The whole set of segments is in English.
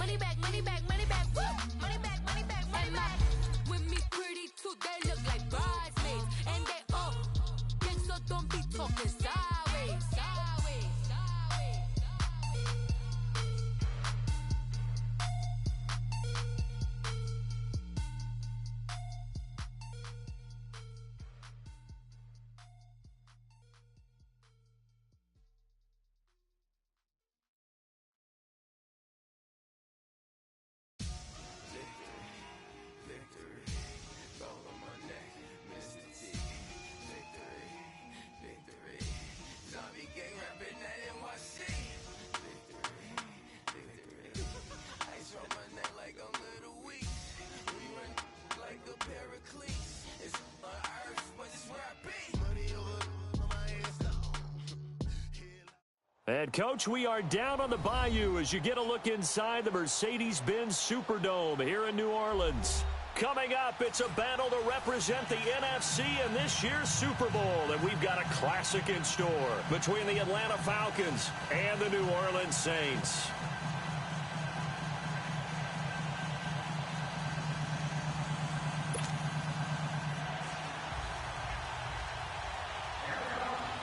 money back, money back, money back, woo! Money back, money back, money back. With me pretty too, they look like bridesmaids. And they all gang, so don't be talking sideways, sideways, sideways. And, Coach, we are down on the Bayou as you get a look inside the Mercedes-Benz Superdome here in New Orleans. Coming up, it's a battle to represent the NFC in this year's Super Bowl. And we've got a classic in store between the Atlanta Falcons and the New Orleans Saints.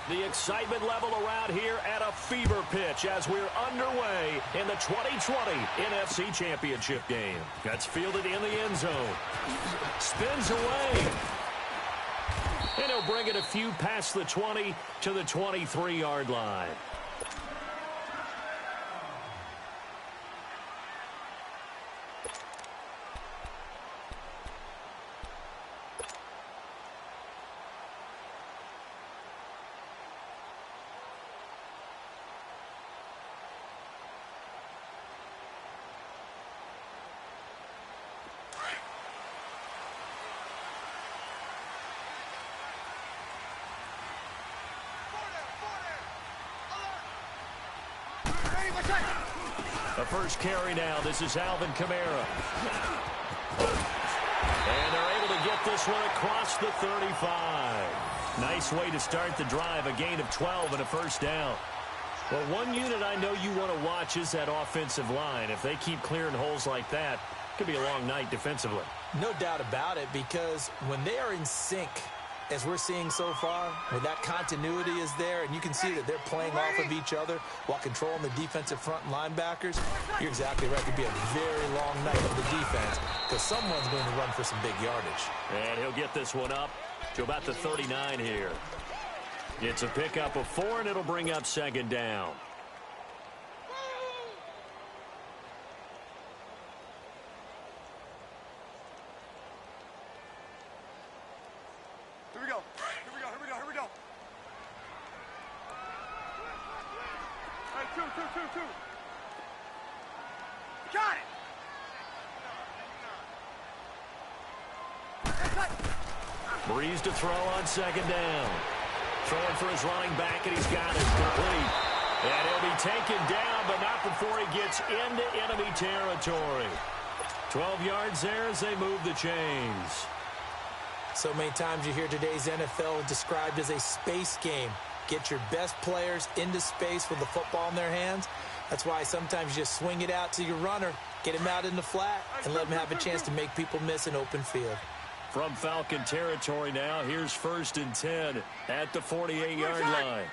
The excitement level around here at a fever pitch as we're underway in the 2020 NFC Championship game. That's fielded in the end zone. Spins away. And he'll bring it a few past the 20 to the 23-yard line. The first carry now. This is Alvin Kamara. And they're able to get this one across the 35. Nice way to start the drive. A gain of 12 and a first down. Well, one unit I know you want to watch is that offensive line. If they keep clearing holes like that, it could be a long night defensively. No doubt about it, because when they are in sync, as we're seeing so far, when that continuity is there and you can see that they're playing off of each other while controlling the defensive front linebackers, you're exactly right. It could be a very long night of the defense because someone's going to run for some big yardage. And he'll get this one up to about the 39 here. It's a pickup of 4, and it'll bring up second down. Got it! Breeze to throw on second down. Throwing for his running back, and he's got it complete. And he'll be taken down, but not before he gets into enemy territory. 12 yards there as they move the chains. So many times you hear today's NFL described as a space game. Get your best players into space with the football in their hands. That's why sometimes you just swing it out to your runner, get him out in the flat, and let him have a chance to make people miss an open field. From Falcon territory now, here's 1st and 10 at the 48-yard line.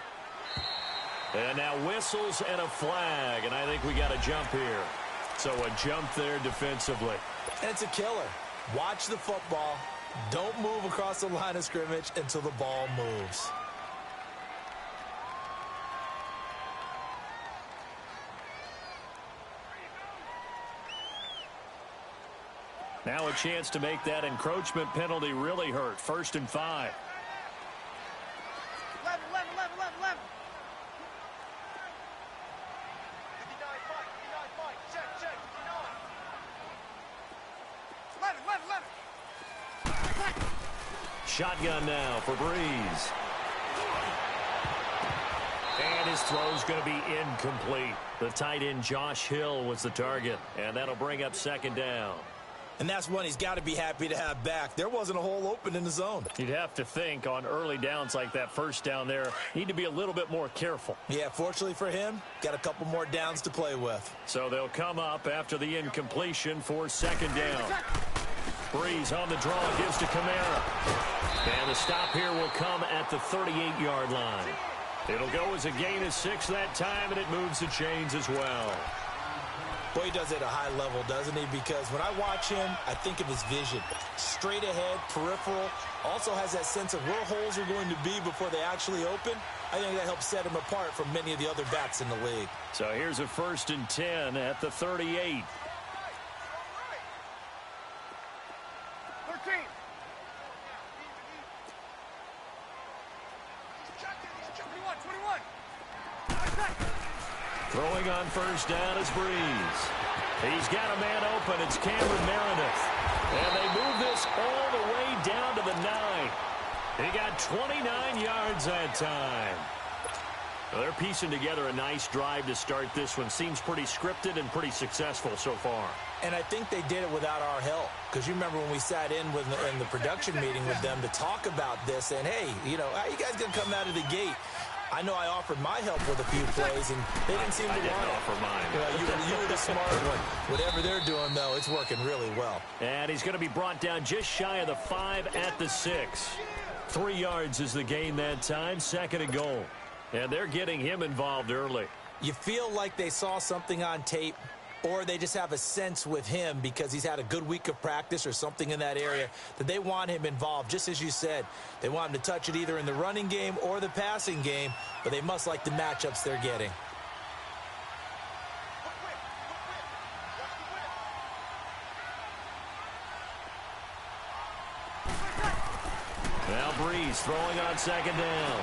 And now whistles and a flag, and I think we got a jump here. So a jump there defensively. And it's a killer. Watch the football. Don't move across the line of scrimmage until the ball moves. Now a chance to make that encroachment penalty really hurt. 1st and 5. 11. 11. Shotgun now for Breeze. And his throw's going to be incomplete. The tight end Josh Hill was the target, and that'll bring up second down. And that's one he's got to be happy to have back. There wasn't a hole open in the zone. You'd have to think on early downs like that first down there, need to be a little bit more careful. Yeah, fortunately for him, got a couple more downs to play with. So they'll come up after the incompletion for second down. Breeze on the draw, gives to Kamara. And the stop here will come at the 38-yard line. It'll go as a gain of 6 that time, and it moves the chains as well. Boy, he does it at a high level, doesn't he? Because when I watch him, I think of his vision. Straight ahead, peripheral. Also has that sense of where holes are going to be before they actually open. I think that helps set him apart from many of the other backs in the league. So here's a 1st and 10 at the 38. 13. Throwing on first down is Breeze. He's got a man open. It's Cameron Meredith. And they move this all the way down to the 9. He got 29 yards that time. Well, they're piecing together a nice drive to start this one. Seems pretty scripted and pretty successful so far. And I think they did it without our help. Because you remember when we sat in the production meeting with them to talk about this. And, hey, you know, how you guys going to come out of the gate? I know I offered my help with a few plays, and they didn't seem to want it. I didn't offer mine. You were the smart one. Whatever they're doing, though, it's working really well. And he's going to be brought down just shy of the 5 at the 6. 3 yards is the gain that time, 2nd and goal. And they're getting him involved early. You feel like they saw something on tape, or they just have a sense with him because he's had a good week of practice or something in that area that they want him involved. Just as you said, they want him to touch it either in the running game or the passing game, but they must like the matchups they're getting. Now Breeze throwing on 2nd down.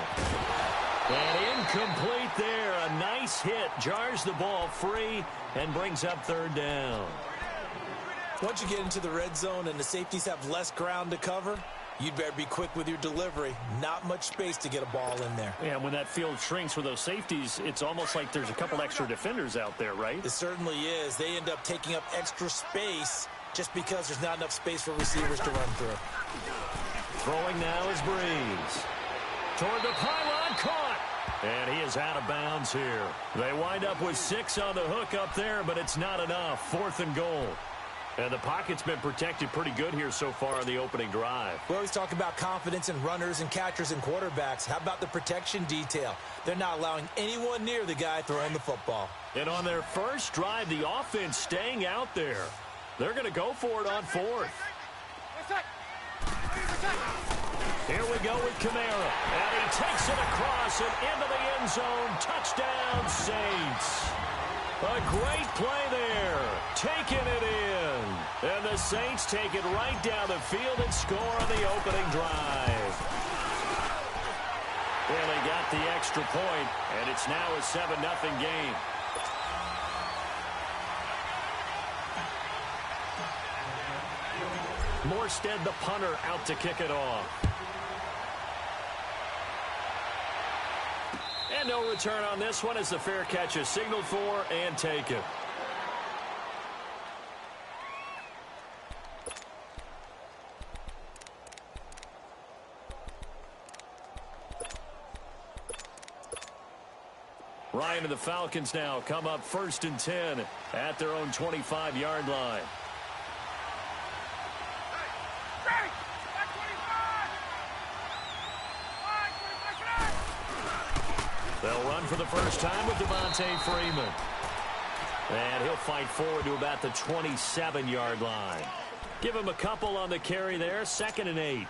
And incomplete there. A nice hit. Jars the ball free and brings up 3rd down. Once you get into the red zone and the safeties have less ground to cover, you'd better be quick with your delivery. Not much space to get a ball in there. Yeah, when that field shrinks with those safeties, it's almost like there's a couple extra defenders out there, right? It certainly is. They end up taking up extra space just because there's not enough space for receivers to run through. Throwing now is Breeze. Toward the pylon, caught. And he is out of bounds here. They wind up with 6 on the hook up there, but it's not enough. 4th and goal. And the pocket's been protected pretty good here so far on the opening drive. We always talk about confidence in runners and catchers and quarterbacks. How about the protection detail? They're not allowing anyone near the guy throwing the football. And on their first drive, the offense staying out there. They're going to go for it on 4th. Here we go with Kamara. And he takes it across and into the end zone. Touchdown, Saints. A great play there. Taking it in. And the Saints take it right down the field and score on the opening drive. Well, they got the extra point, and it's now a 7-0 game. Morstead, the punter, out to kick it off. And no return on this one as the fair catch is signaled for and taken. Ryan and the Falcons now come up 1st and 10 at their own 25-yard line. They'll run for the first time with Devontae Freeman. And he'll fight forward to about the 27-yard line. Give him a couple on the carry there, 2nd and 8.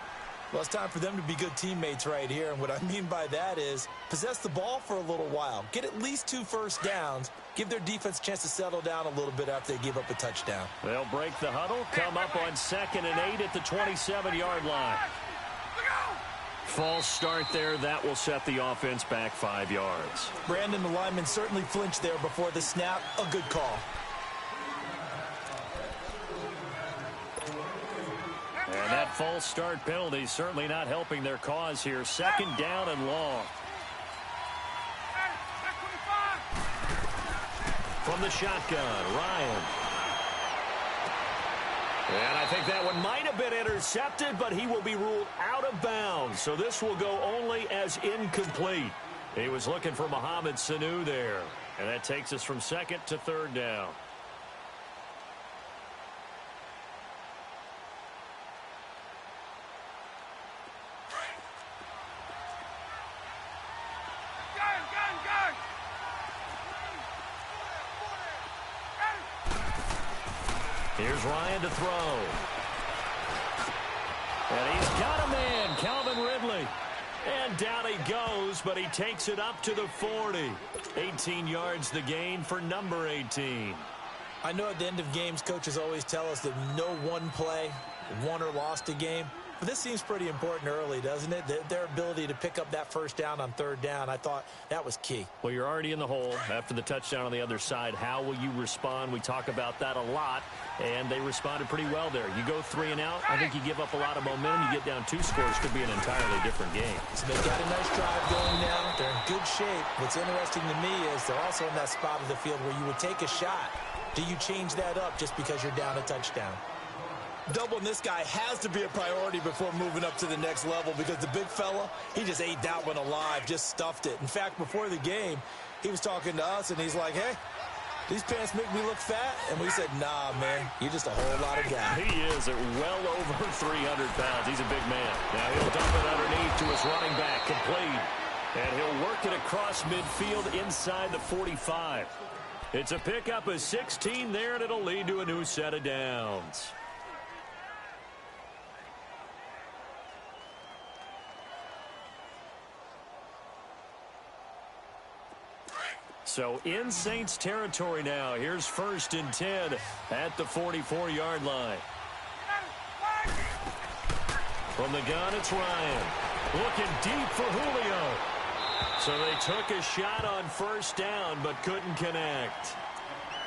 Well, it's time for them to be good teammates right here. And what I mean by that is possess the ball for a little while. Get at least 2 first downs. Give their defense a chance to settle down a little bit after they give up a touchdown. They'll break the huddle, come up on 2nd and 8 at the 27-yard line. False start there. That will set the offense back 5 yards. Brandon, the lineman, certainly flinched there before the snap. A good call. And that false start penalty certainly not helping their cause here. 2nd down and long. From the shotgun, Ryan. And I think that one might have been intercepted, but he will be ruled out of bounds. So this will go only as incomplete. He was looking for Mohamed Sanu there. And that takes us from second to third down. Here's Ryan to throw. And he's got a man, Calvin Ridley. And down he goes, but he takes it up to the 40. 18 yards the gain for number 18. I know at the end of games, coaches always tell us that no one play won or lost a game. But this seems pretty important early, doesn't it? Their ability to pick up that first down on third down, I thought that was key. Well, you're already in the hole after the touchdown on the other side. How will you respond? We talk about that a lot, and they responded pretty well there. You go 3 and out, I think you give up a lot of momentum. You get down 2 scores, could be an entirely different game. So they've got a nice drive going now. They're in good shape. What's interesting to me is they're also in that spot of the field where you would take a shot. Do you change that up just because you're down a touchdown? Doubling this guy has to be a priority before moving up to the next level because the big fella, he just ate that one alive, just stuffed it. In fact, before the game, he was talking to us, and he's like, hey, these pants make me look fat? And we said, nah, man, you're just a whole lot of guy. He is at well over 300 pounds. He's a big man. Now he'll dump it underneath to his running back, complete. And he'll work it across midfield inside the 45. It's a pickup of 16 there, and it'll lead to a new set of downs. So in Saints territory now. Here's 1st and 10 at the 44-yard line. From the gun, it's Ryan. Looking deep for Julio. So they took a shot on 1st down, but couldn't connect.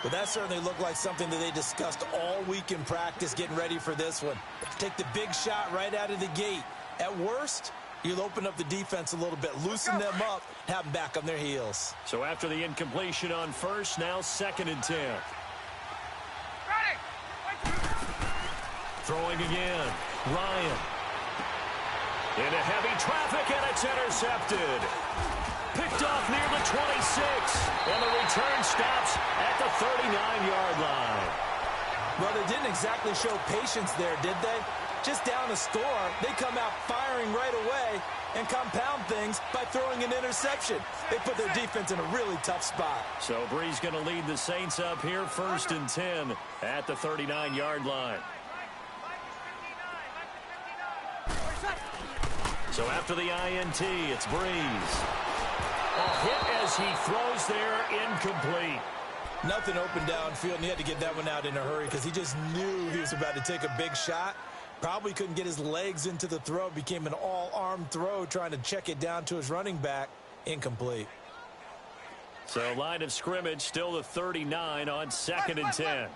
Well, that certainly looked like something that they discussed all week in practice getting ready for this one. Take the big shot right out of the gate. At worst, you'll open up the defense a little bit, loosen them up, have them back on their heels. So after the incompletion on 1st, now 2nd and 10. Throwing again. Ryan. Into heavy traffic, and it's intercepted. Picked off near the 26. And the return stops at the 39-yard line. Well, they didn't exactly show patience there, did they? Just down a score, they come out firing right away and compound things by throwing an interception. They put their defense in a really tough spot. So Bree's going to lead the Saints up here, 1st and 10 at the 39-yard line. So after the INT, it's Breeze. A hit as he throws there, incomplete. Nothing open downfield, and he had to get that one out in a hurry because he just knew he was about to take a big shot. Probably couldn't get his legs into the throw. Became an all-arm throw trying to check it down to his running back. Incomplete. So line of scrimmage, still the 39 on 2nd and 10.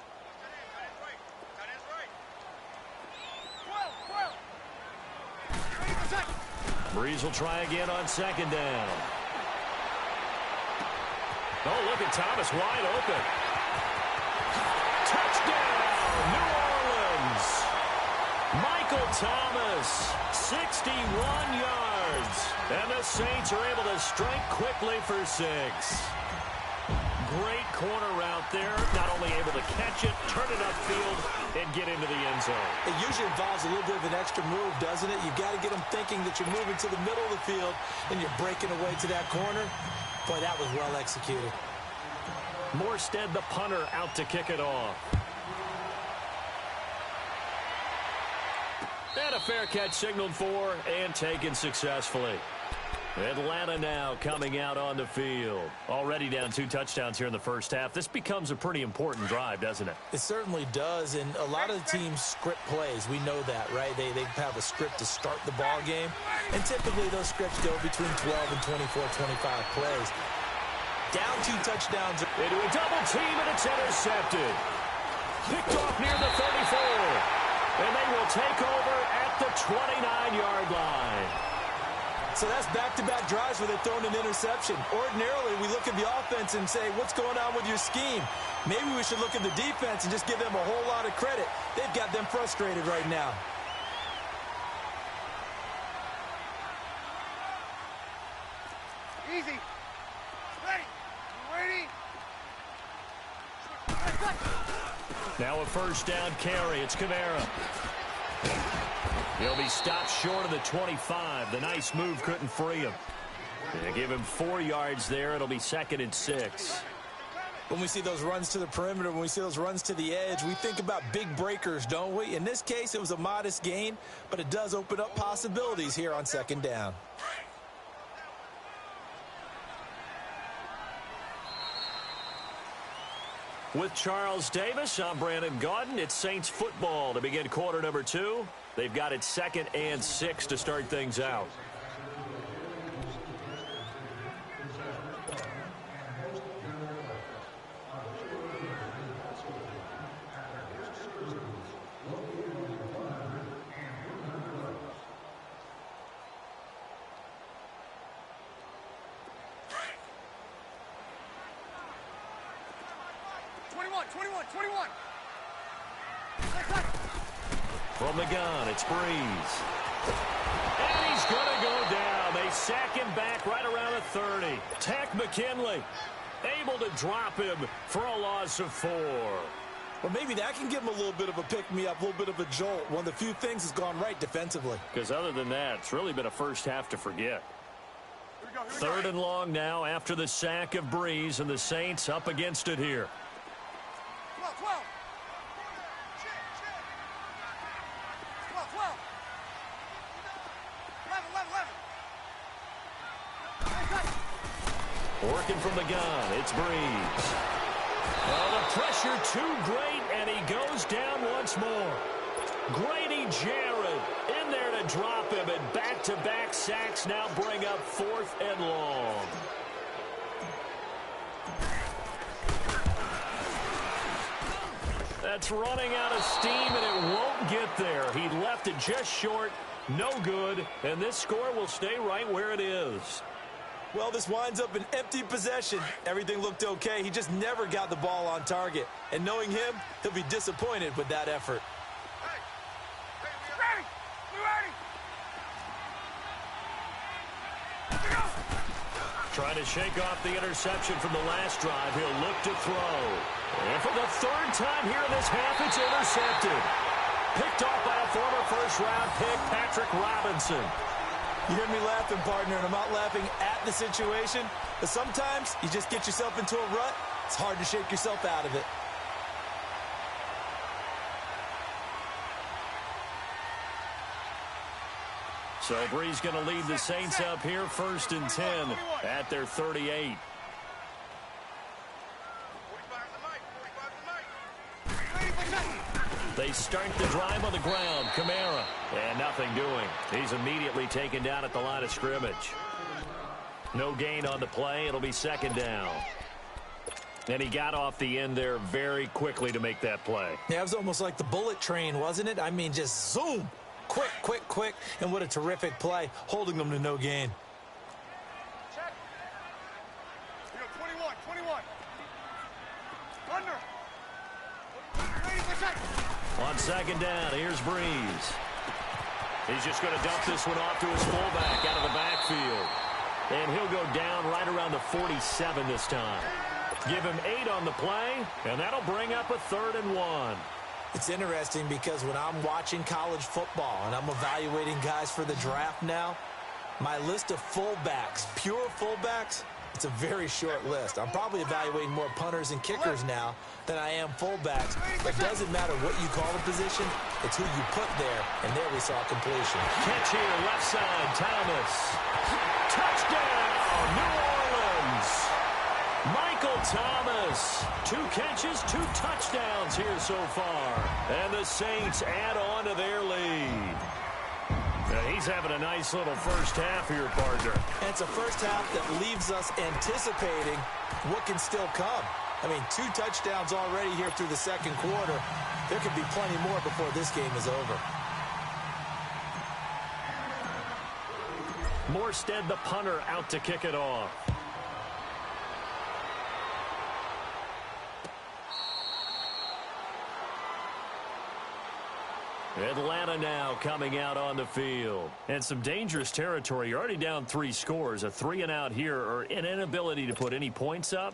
Breeze will try again on 2nd down. Oh, look at Thomas wide open. Touchdown, New Orleans. Michael Thomas, 61 yards. And the Saints are able to strike quickly for 6. Great corner route there. Not only able to catch it, turn it upfield, and get into the end zone. It usually involves a little bit of an extra move, doesn't it? You've got to get them thinking that you're moving to the middle of the field and you're breaking away to that corner. Boy, that was well executed. Morstead, the punter, out to kick it off. And a fair catch signaled for and taken successfully. Atlanta now coming out on the field. Already down 2 touchdowns here in the first half. This becomes a pretty important drive, doesn't it? It certainly does, and a lot of the teams script plays. We know that, right? They have a script to start the ball game, and typically those scripts go between 12 and 24, 25 plays. Down 2 touchdowns. Into a double team, and it's intercepted. Picked off near the 34. And they will take over at the 29-yard line. So that's back-to-back drives where they're throwing an interception. Ordinarily, we look at the offense and say, what's going on with your scheme? Maybe we should look at the defense and just give them a whole lot of credit. They've got them frustrated right now. Easy. Ready. Ready. Now a first down carry. It's Kamara. He'll be stopped short of the 25. The nice move couldn't free him. They give him 4 yards there. It'll be 2nd and 6. When we see those runs to the perimeter, when we see those runs to the edge, we think about big breakers, don't we? In this case, it was a modest gain, but it does open up possibilities here on 2nd down. With Charles Davis, I'm Brandon Gaudin. It's Saints football to begin quarter number 2. They've got it 2nd and 6 to start things out. From the gun, it's Breeze. And he's going to go down. They sack him back right around the 30. Tack McKinley able to drop him for a loss of 4. Well, maybe that can give him a little bit of a pick-me-up, a little bit of a jolt. One of the few things that's gone right defensively. Because other than that, it's really been a first half to forget. Third and long now after the sack of Breeze, and the Saints up against it here. 12. 11. Working from the gun, it's Breeze. Well, the pressure too great, and he goes down once more. Grady Jarrett in there to drop him, and back-to-back sacks now bring up 4th and long. That's running out of steam, and it won't get there. He left it just short, no good, and this score will stay right where it is. Well, this winds up an empty possession. Everything looked okay. He just never got the ball on target. And knowing him, he'll be disappointed with that effort. Ready. We ready. Trying to shake off the interception from the last drive. He'll look to throw. And for the 3rd time here in this half, it's intercepted. Picked off by a former first-round pick, Patrick Robinson. You hear me laughing, partner, and I'm not laughing at the situation, but sometimes you just get yourself into a rut. It's hard to shake yourself out of it. So Breeze going to lead the Saints up here 1st and 10 at their 38. They start the drive on the ground. Kamara. And nothing doing. He's immediately taken down at the line of scrimmage. No gain on the play. It'll be 2nd down. And he got off the end there very quickly to make that play. Yeah, it was almost like the bullet train, wasn't it? I mean, just zoom. Quick, quick, quick. And what a terrific play, holding them to no gain. Check. 21. Under. 80%. On 2nd down, here's Breeze. He's just going to dump this one off to his fullback out of the backfield. And he'll go down right around the 47 this time. Give him 8 on the play, and that'll bring up a 3rd and 1. It's interesting because when I'm watching college football and I'm evaluating guys for the draft now, my list of fullbacks, pure fullbacks, it's a very short list. I'm probably evaluating more punters and kickers now than I am fullbacks. But it doesn't matter what you call the position, it's who you put there. And there we saw completion. Catch here, left side, Thomas. Touchdown, New Orleans. Michael Thomas. 2 catches, 2 touchdowns here so far. And the Saints add on to their lead. He's having a nice little first half here, partner. And it's a first half that leaves us anticipating what can still come. I mean, 2 touchdowns already here through the 2nd quarter. There could be plenty more before this game is over. Morstead, the punter, out to kick it off. Atlanta now coming out on the field. And some dangerous territory. You're already down 3 scores. A 3-and-out here, or an inability to put any points up.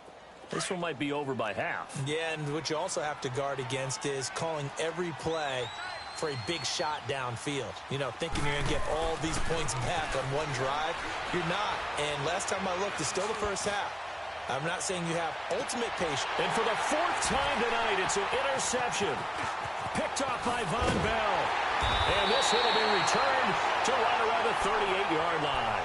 This one might be over by half. Yeah, and what you also have to guard against is calling every play for a big shot downfield. You know, thinking you're going to get all these points back on one drive. You're not. And last time I looked, it's still the first half. I'm not saying you have ultimate patience. And for the 4th time tonight, it's an interception. Picked off by Von Bell. And this one will be returned to right around the 38-yard line.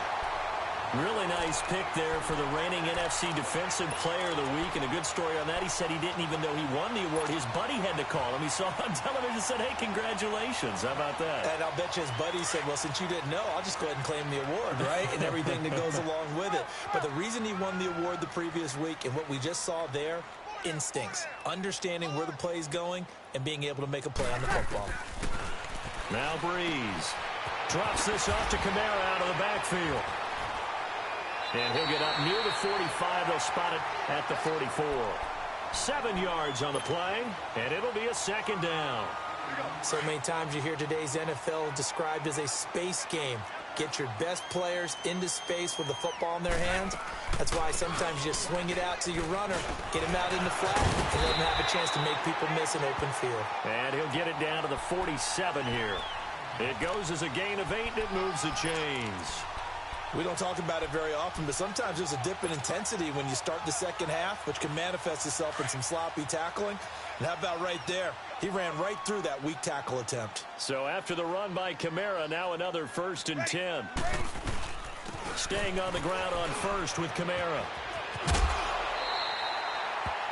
Really nice pick there for the reigning NFC Defensive Player of the Week. And a good story on that. He said he didn't even know he won the award. His buddy had to call him. He saw it on television and said, hey, congratulations. How about that? And I'll bet you his buddy said, well, since you didn't know, I'll just go ahead and claim the award, right? And everything that goes along with it. But the reason he won the award the previous week and what we just saw there, instincts, understanding where the play is going, and being able to make a play on the football. Now Breeze drops this off to Kamara out of the backfield. And he'll get up near the 45. They'll spot it at the 44. 7 yards on the play, and it'll be a 2nd down. So many times you hear today's NFL described as a space game. Get your best players into space with the football in their hands. That's why sometimes you just swing it out to your runner, get him out in the flat, and let him have a chance to make people miss an open field. And he'll get it down to the 47 here. It goes as a gain of 8, and it moves the chains. We don't talk about it very often, but sometimes there's a dip in intensity when you start the second half, which can manifest itself in some sloppy tackling. And how about right there? He ran right through that weak tackle attempt. So after the run by Kamara, now another 1st and 10. Staying on the ground on 1st with Kamara.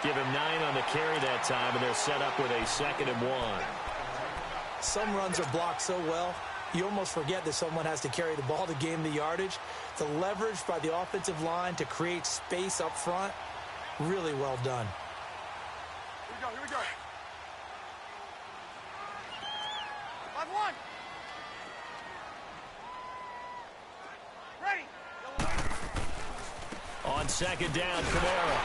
Give him 9 on the carry that time, and they're set up with a 2nd and 1. Some runs are blocked so well, you almost forget that someone has to carry the ball to gain the yardage. The leverage by the offensive line to create space up front, really well done. Here we go. 5-1. Ready. On 2nd down, Kamara.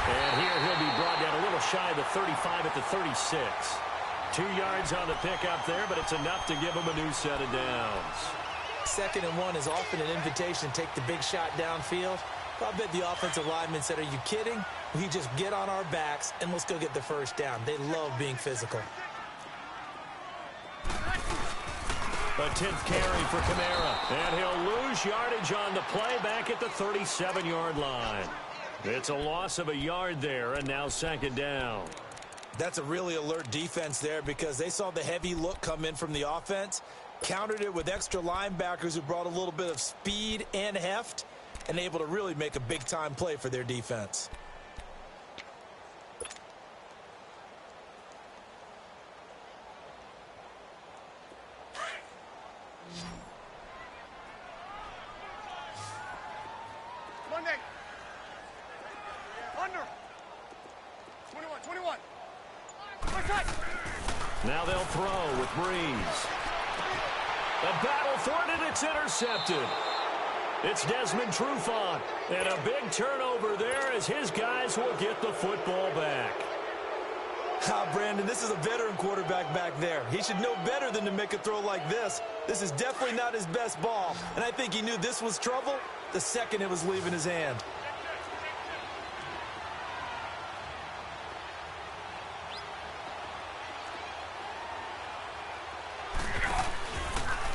And here he'll be brought down a little shy of the 35 at the 36. 2 yards on the pickup there, but it's enough to give him a new set of downs. 2nd and 1 is often an invitation to take the big shot downfield. I bet the offensive lineman said, are you kidding? We just get on our backs and let's go get the 1st down. They love being physical. A 10th carry for Kamara. And he'll lose yardage on the play back at the 37-yard line. It's a loss of a yard there, and now 2nd down. That's a really alert defense there because they saw the heavy look come in from the offense, countered it with extra linebackers who brought a little bit of speed and heft, and able to really make a big-time play for their defense. Monday. Under. 21. Now they'll throw with Breeze. A battle for it, and it's intercepted. It's Desmond Trufant, and a big turnover there as his guys will get the football back. Brandon, this is a veteran quarterback back there. He should know better than to make a throw like this. This is definitely not his best ball, and I think he knew this was trouble the second it was leaving his hand.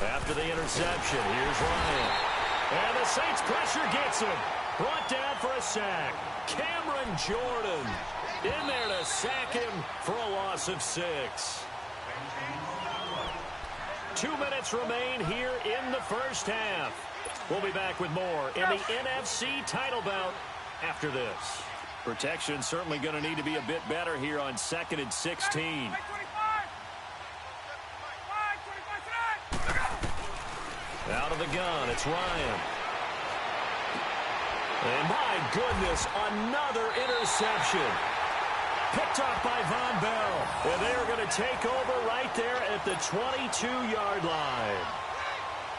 After the interception, here's Ryan. And the Saints pressure gets him. Brought down for a sack. Cameron Jordan in there to sack him for a loss of 6. 2 minutes remain here in the first half. We'll be back with more in the NFC title bout after this. Protection certainly going to need to be a bit better here on 2nd and 16. Out of the gun, it's Ryan. And my goodness, another interception. Picked off by Von Bell. And they are going to take over right there at the 22-yard line.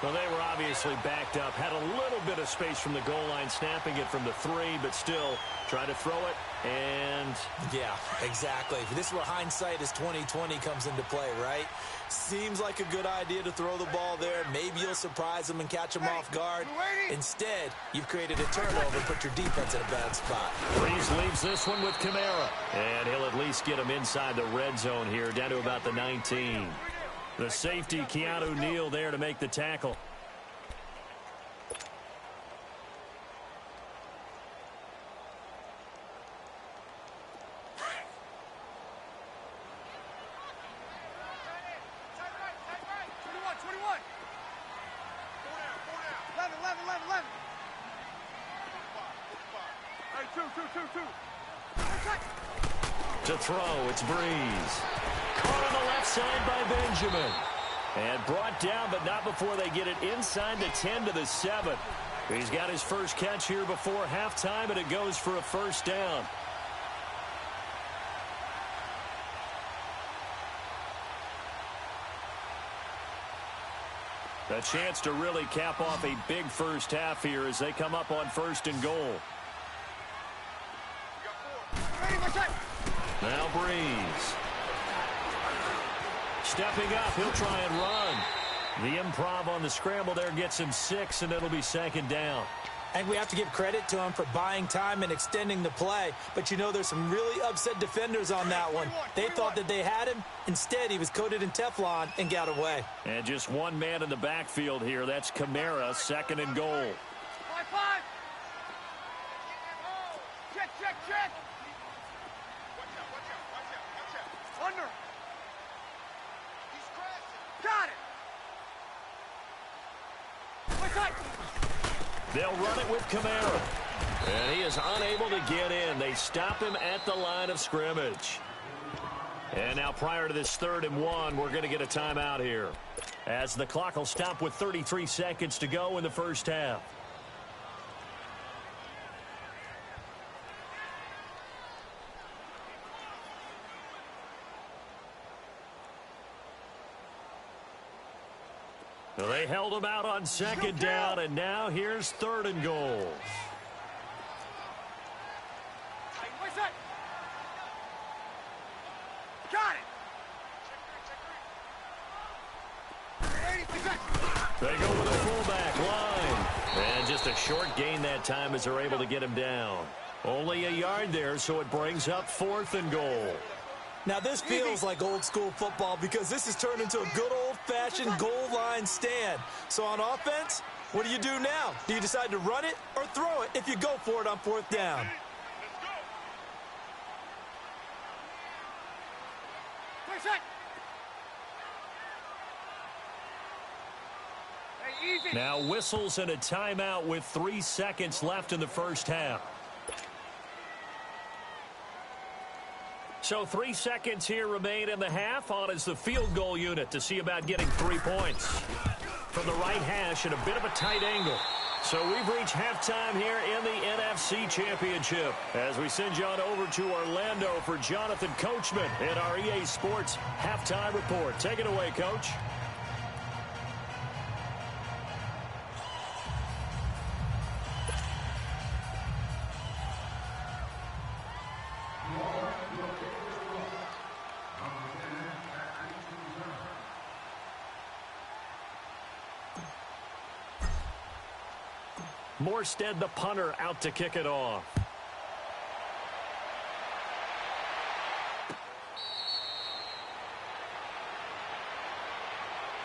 Well, they were obviously backed up, had a little bit of space from the goal line, snapping it from the 3, but still trying to throw it, and... Yeah, exactly. This is where hindsight is 20/20 comes into play, right? Seems like a good idea to throw the ball there. Maybe you'll surprise them and catch them off guard. Instead, you've created a turnover and put your defense in a bad spot. Breeze leaves this one with Kamara, and he'll at least get him inside the red zone here, down to about the 19. The safety, Keanu Neal, there to make the tackle. To throw, it's Breeze. Caught on the left side by Benjamin. And brought down, but not before they get it inside the 10 to the 7. He's got his first catch here before halftime, and it goes for a first down. A chance to really cap off a big first half here as they come up on 1st and goal. Now Breeze. Stepping up, he'll try and run. The improv on the scramble there gets him 6, and it'll be 2nd down. And we have to give credit to him for buying time and extending the play. But, you know, there's some really upset defenders on that one. They thought that they had him. Instead, he was coated in Teflon and got away. And just one man in the backfield here. That's Kamara, 2nd and goal. 5-5. Check, check, check. Watch out. Under. He's crashing. Got it. What's that? They'll run it with Kamara. And he is unable to get in. They stop him at the line of scrimmage. And now prior to this 3rd and 1, we're going to get a timeout here, as the clock will stop with 33 seconds to go in the first half. Well, they held him out on 2nd down, and now here's 3rd and goal. Got it. They go with a fullback line. And just a short gain that time as they're able to get him down. Only a yard there, so it brings up 4th and goal. Now, this feels like old-school football because this has turned into a good old-fashioned goal line stand. So on offense, what do you do now? Do you decide to run it or throw it if you go for it on 4th down? Now whistles and a timeout with 3 seconds left in the first half. So 3 seconds here remain in the half. On is the field goal unit to see about getting 3 points. From the right hash at a bit of a tight angle. So we've reached halftime here in the NFC Championship as we send you on over to Orlando for Jonathan Coachman in our EA Sports Halftime Report. Take it away, Coach. Morstead, the punter, out to kick it off.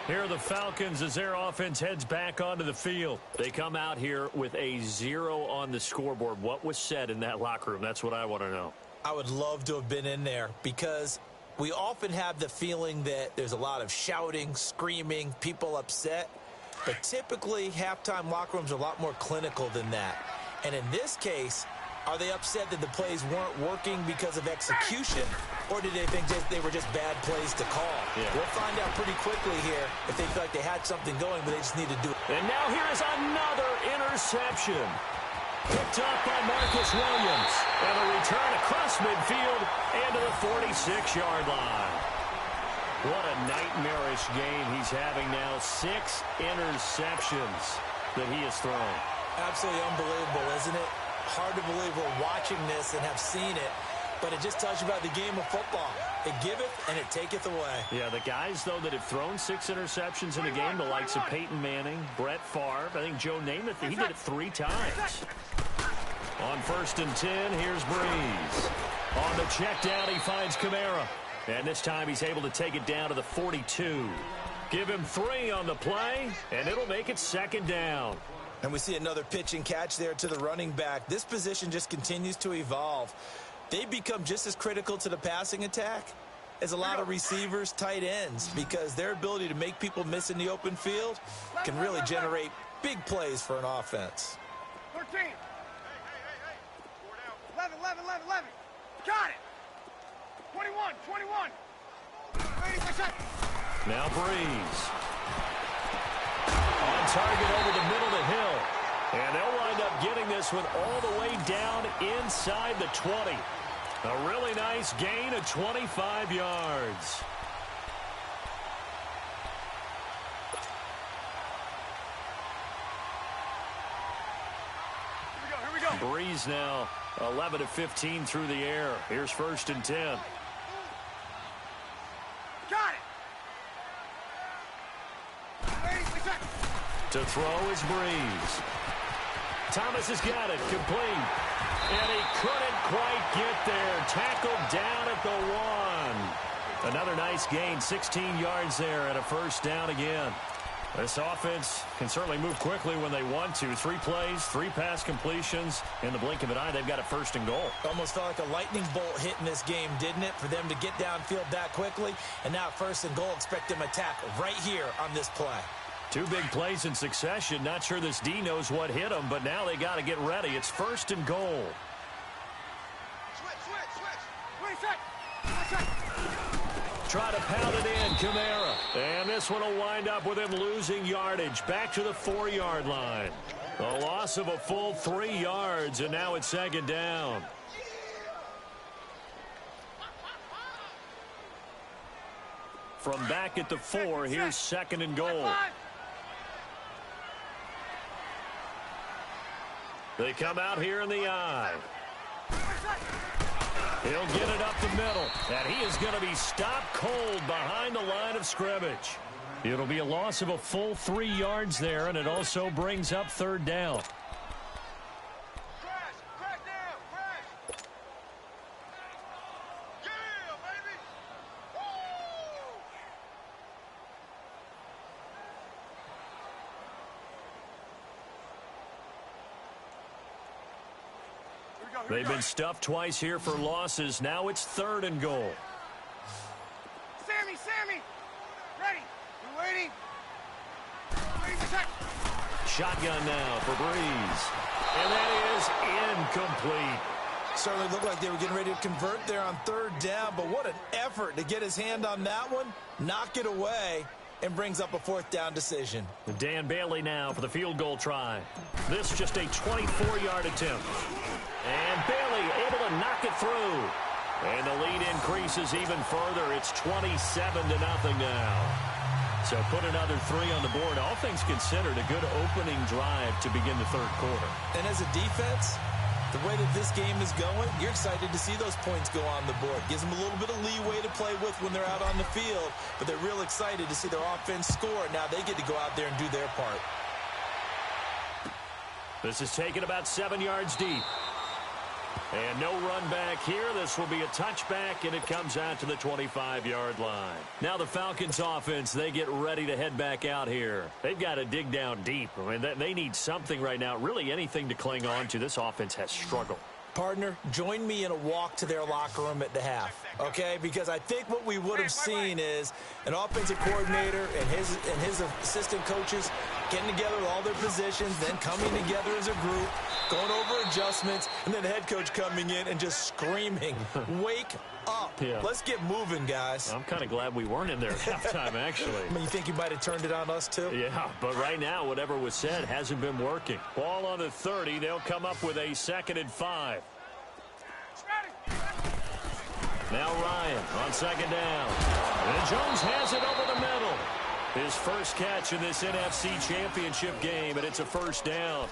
Here are the Falcons as their offense heads back onto the field. They come out here with a 0 on the scoreboard. What was said in that locker room? That's what I want to know. I would love to have been in there because we often have the feeling that there's a lot of shouting, screaming, people upset. But typically, halftime locker rooms are a lot more clinical than that. And in this case, are they upset that the plays weren't working because of execution? Or did they think they were just bad plays to call? Yeah. We'll find out pretty quickly here if they feel like they had something going, but they just need to do it. And now here is another interception. Picked up by Marcus Williams. And a return across midfield and to the 46-yard line. What a nightmarish game he's having now. 6 interceptions that he has thrown. Absolutely unbelievable, isn't it? Hard to believe we're watching this and have seen it, but it just tells you about the game of football. It giveth and it taketh away. Yeah, the guys, though, that have thrown 6 interceptions in a game, the likes of Peyton Manning, Brett Favre, I think Joe Namath, he did it 3 times. On 1st and 10, here's Breeze. On the check down, he finds Kamara. And this time he's able to take it down to the 42. Give him 3 on the play, and it'll make it 2nd down. And we see another pitch and catch there to the running back. This position just continues to evolve. They become just as critical to the passing attack as a lot of receivers, tight ends, because their ability to make people miss in the open field can really generate big plays for an offense. 13. Hey. 11. Got it. 21. Ready for shot. Now Breeze. On target over the middle to Hill. And they'll wind up getting this one all the way down inside the 20. A really nice gain of 25 yards. Here we go. Breeze now 11 of 15 through the air. Here's 1st and 10. Got it. Ready for shot. To throw is Breeze. Thomas has got it. Complete. And he couldn't quite get there. Tackled down at the 1. Another nice gain. 16 yards there and a 1st down again. This offense can certainly move quickly when they want to. 3 plays, 3 pass completions. In the blink of an eye, they've got a 1st and goal. Almost felt like a lightning bolt hit in this game, didn't it? For them to get downfield that quickly. And now 1st and goal. Expect them to attack right here on this play. 2 big plays in succession. Not sure this D knows what hit them, but now they got to get ready. It's 1st and goal. Switch. Try to pound it in, Kamara. And this one will wind up with him losing yardage. Back to the 4-yard line. A loss of a full 3 yards, and now it's 2nd down. From back at the 4, here's 2nd and goal. They come out here in the I. He'll get it up the middle, and he is going to be stopped cold behind the line of scrimmage. It'll be a loss of a full 3 yards there, and it also brings up 3rd down. Crash down, crash. Yeah, baby. They've been stuffed twice here for losses. Now it's 3rd and goal. Sammy. Ready. You waiting? Ready for shot. Shotgun now for Breeze. And that is incomplete. Certainly looked like they were getting ready to convert there on 3rd down, but what an effort to get his hand on that one, knock it away, and brings up a 4th down decision. Dan Bailey now for the field goal try. This just a 24-yard attempt. And Bailey able to knock it through. And the lead increases even further. It's 27-0 now. So put another 3 on the board. All things considered, a good opening drive to begin the 3rd quarter. And as a defense, the way that this game is going, you're excited to see those points go on the board. Gives them a little bit of leeway to play with when they're out on the field, but they're real excited to see their offense score. Now they get to go out there and do their part. This is taken about 7 yards deep. And no run back here. This will be a touchback, and it comes out to the 25-yard line. Now the Falcons offense, they get ready to head back out here. They've got to dig down deep. I mean, they need something right now, really anything to cling on to. This offense has struggled. Partner, join me in a walk to their locker room at the half, okay? Because I think what we would have seen is an offensive coordinator and his assistant coaches getting together with all their positions, then coming together as a group, going over adjustments, and then the head coach coming in and just screaming, wake up. Yeah. Let's get moving, guys. I'm kind of glad we weren't in there at halftime, actually. I mean, you think you might have turned it on us, too? Yeah, but right now, whatever was said hasn't been working. Ball on the 30. They'll come up with a 2nd and 5. Now Ryan on second down. And Jones has it over the middle. His first catch in this NFC Championship game, and it's a first down.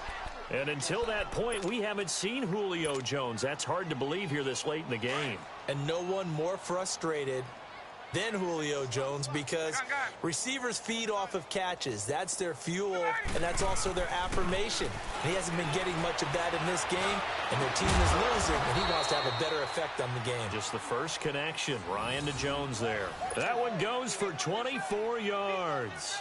And until that point, we haven't seen Julio Jones. That's hard to believe here this late in the game. And no one more frustrated than Julio Jones because receivers feed off of catches. That's their fuel, and that's also their affirmation. And he hasn't been getting much of that in this game, and their team is losing, and he wants to have a better effect on the game. Just the first connection, Ryan to Jones there. That one goes for 24 yards.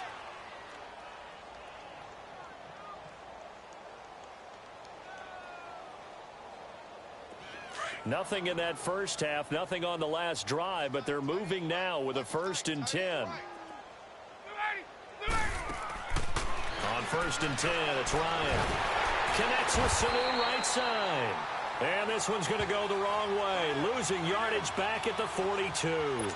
Nothing in that first half, nothing on the last drive, but they're moving now with a 1st and 10. On 1st and 10, it's Ryan. Connects with Sanu right side. And this one's going to go the wrong way, losing yardage back at the 42.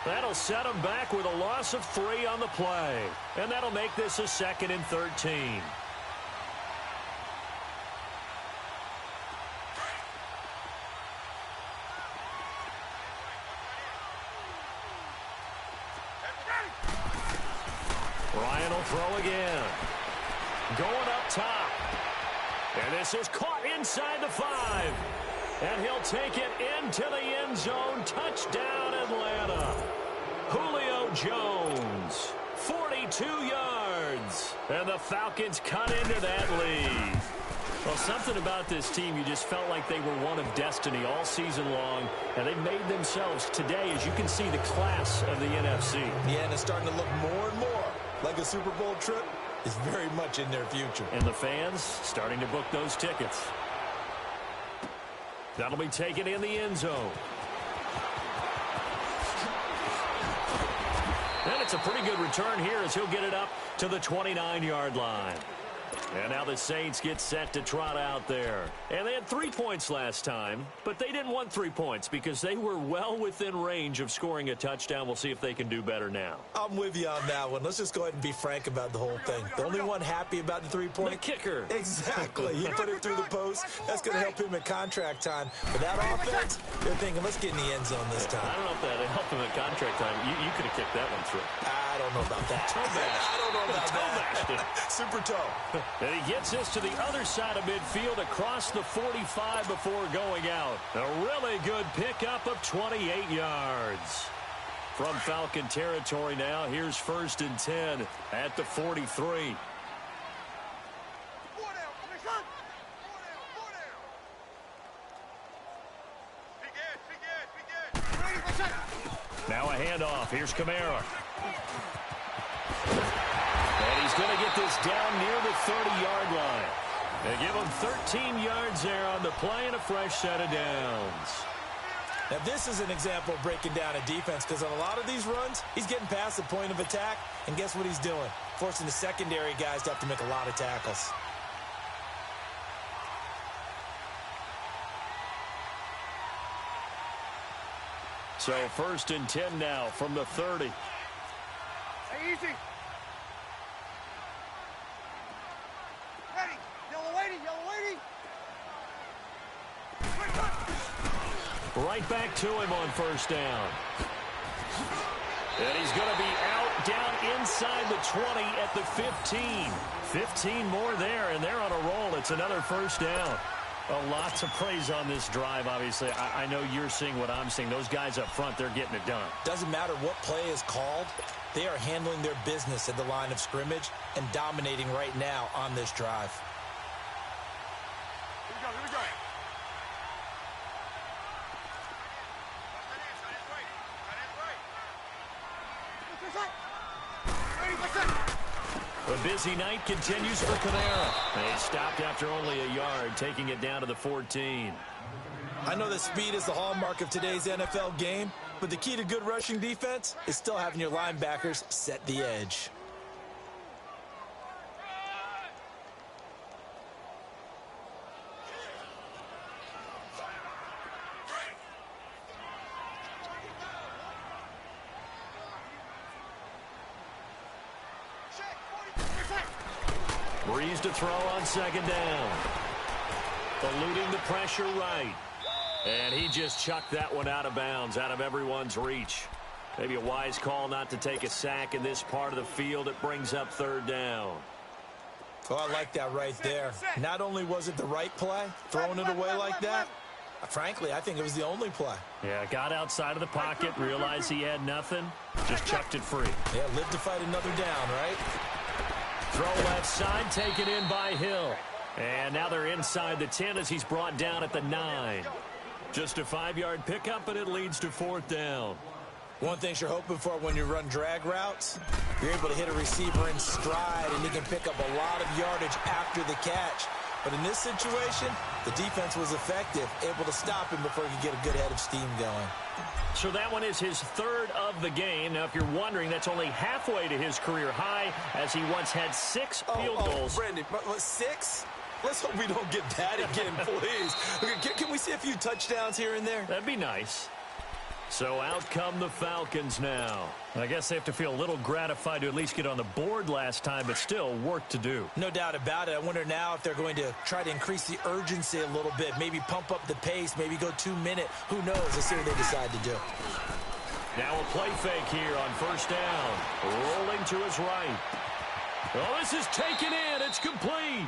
That'll set them back with a loss of 3 on the play. And that'll make this a 2nd and 13. Ryan will throw again. Going up top. And this is caught inside the 5. And he'll take it into the end zone. Touchdown, Atlanta. Julio Jones, 42 yards. And the Falcons cut into that lead. Well, something about this team, you just felt like they were one of destiny all season long, and they made themselves today, as you can see, the class of the NFC. Yeah, and it's starting to look more and more like a Super Bowl trip is very much in their future. And the fans starting to book those tickets. That'll be taken in the end zone. And it's a pretty good return here as he'll get it up to the 29-yard line. And now the Saints get set to trot out there. And they had 3 points last time, but they didn't want 3 points because they were well within range of scoring a touchdown. We'll see if they can do better now. I'm with you on that one. Let's just go ahead and be frank about the whole thing. The only one happy about the 3-point? The kicker. Exactly. He put it through the post. That's going to help him at contract time. But that offense, they're thinking, let's get in the end zone this time. I don't know if that helped him at contract time. You could have kicked that one through. I don't know about that. I don't know about that. Super toe. And he gets this to the other side of midfield across the 45 before going out. A really good pickup of 28 yards. From Falcon territory now, here's 1st and 10 at the 43. Now a handoff. Here's Kamara. And he's going to get this down near the 30-yard line. They give him 13 yards there on the play and a fresh set of downs. Now, this is an example of breaking down a defense because on a lot of these runs, he's getting past the point of attack, and guess what he's doing? Forcing the secondary guys to have to make a lot of tackles. So 1st and 10 now from the 30. Hey, easy. Ready. Yellow lady, yellow lady. Right back to him on 1st down. And he's going to be out down inside the 20 at the 15. 15 more there, and they're on a roll. It's another 1st down. A lot to praise on this drive, obviously. I know you're seeing what I'm seeing. Those guys up front, they're getting it done. Doesn't matter what play is called. They are handling their business at the line of scrimmage and dominating right now on this drive. Here we go, here we go. A busy night continues for Kamara. They stopped after only a yard, taking it down to the 14. I know that speed is the hallmark of today's NFL game, but the key to good rushing defense is still having your linebackers set the edge. Breeze to throw on 2nd down. Eluding the pressure right. And he just chucked that one out of bounds, out of everyone's reach. Maybe a wise call not to take a sack in this part of the field. It brings up third down. Oh, I like that right there. Not only was it the right play, throwing it away like that, frankly, I think it was the only play. Yeah, got outside of the pocket, realized he had nothing, just chucked it free. Yeah, live to fight another down, right? Throw left side, taken in by Hill. And now they're inside the 10 as he's brought down at the 9. Just a 5-yard pickup, and it leads to fourth down. One thing you're hoping for when you run drag routes, you're able to hit a receiver in stride, and he can pick up a lot of yardage after the catch. But in this situation, the defense was effective, able to stop him before he could get a good head of steam going. So that one is his third of the game. Now, if you're wondering, that's only halfway to his career high, as he once had 6 field goals. Brandon, 6? Let's hope we don't get that again, please. Can we see a few touchdowns here and there? That'd be nice. So out come the Falcons now. I guess they have to feel a little gratified to at least get on the board last time, but still work to do. No doubt about it. I wonder now if they're going to try to increase the urgency a little bit, maybe pump up the pace, maybe go 2-minute. Who knows? Let's see what they decide to do. Now a play fake here on first down. Rolling to his right. Oh, this is taken in. It's complete.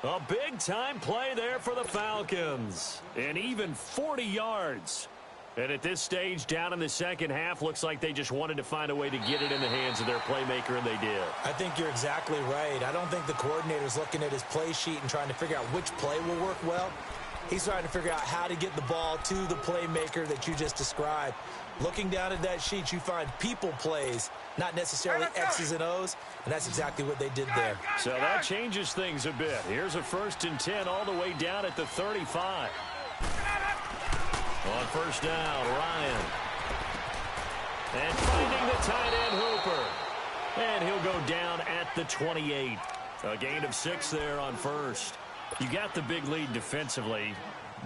A big-time play there for the Falcons. And even 40 yards. And at this stage, down in the second half, looks like they just wanted to find a way to get it in the hands of their playmaker, and they did. I think you're exactly right. I don't think the coordinator's looking at his play sheet and trying to figure out which play will work well. He's trying to figure out how to get the ball to the playmaker that you just described. Looking down at that sheet, you find people plays, not necessarily X's and O's, and that's exactly what they did there. So that changes things a bit. Here's a 1st and 10 all the way down at the 35. On first down, Ryan. And finding the tight end, Hooper. And he'll go down at the 28. A gain of 6 there on first. You got the big lead defensively.